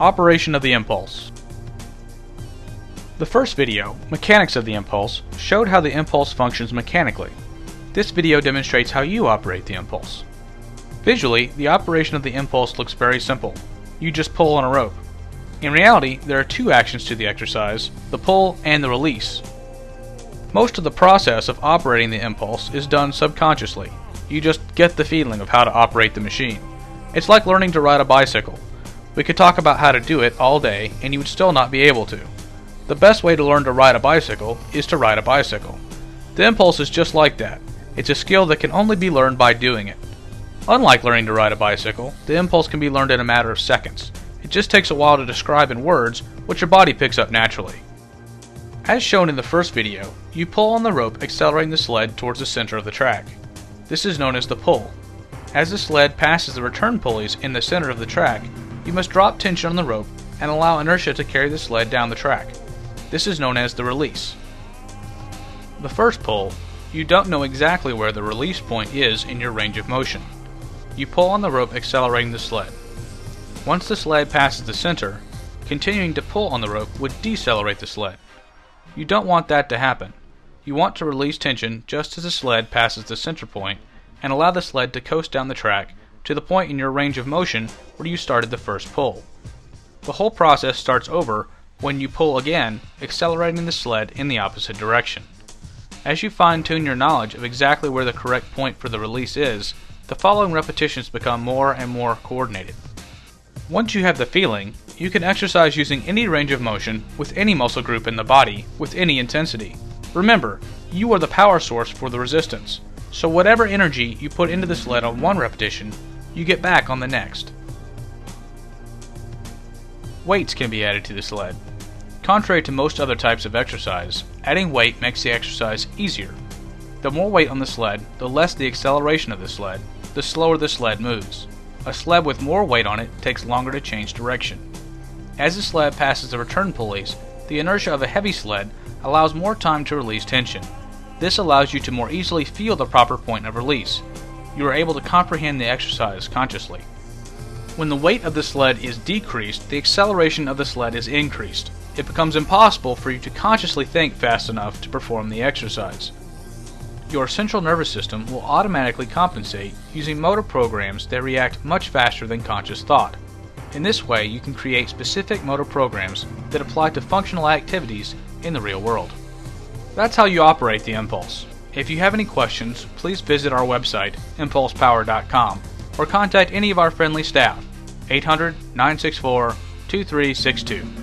Operation of the impulse. The first video, Mechanics of the Impulse, showed how the impulse functions mechanically. This video demonstrates how you operate the impulse. Visually, the operation of the impulse looks very simple. You just pull on a rope. In reality, there are two actions to the exercise, the pull and the release. Most of the process of operating the impulse is done subconsciously. You just get the feeling of how to operate the machine. It's like learning to ride a bicycle. We could talk about how to do it all day and you would still not be able to. The best way to learn to ride a bicycle is to ride a bicycle. The impulse is just like that. It's a skill that can only be learned by doing it. Unlike learning to ride a bicycle, the impulse can be learned in a matter of seconds. It just takes a while to describe in words what your body picks up naturally. As shown in the first video, you pull on the rope accelerating the sled towards the center of the track. This is known as the pull. As the sled passes the return pulleys in the center of the track, you must drop tension on the rope and allow inertia to carry the sled down the track. This is known as the release. The first pull, you don't know exactly where the release point is in your range of motion. You pull on the rope accelerating the sled. Once the sled passes the center, continuing to pull on the rope would decelerate the sled. You don't want that to happen. You want to release tension just as the sled passes the center point and allow the sled to coast down the track to the point in your range of motion where you started the first pull. The whole process starts over when you pull again, accelerating the sled in the opposite direction. As you fine-tune your knowledge of exactly where the correct point for the release is, the following repetitions become more and more coordinated. Once you have the feeling, you can exercise using any range of motion with any muscle group in the body with any intensity. Remember, you are the power source for the resistance, so whatever energy you put into the sled on one repetition, you get back on the next. Weights can be added to the sled. Contrary to most other types of exercise, adding weight makes the exercise easier. The more weight on the sled, the less the acceleration of the sled, the slower the sled moves. A sled with more weight on it takes longer to change direction. As the sled passes the return pulleys, the inertia of a heavy sled allows more time to release tension. This allows you to more easily feel the proper point of release. You are able to comprehend the exercise consciously. When the weight of the sled is decreased, the acceleration of the sled is increased. It becomes impossible for you to consciously think fast enough to perform the exercise. Your central nervous system will automatically compensate using motor programs that react much faster than conscious thought. In this way, you can create specific motor programs that apply to functional activities in the real world. That's how you operate the impulse. If you have any questions, please visit our website, impulsepower.com, or contact any of our friendly staff, 800-964-2362.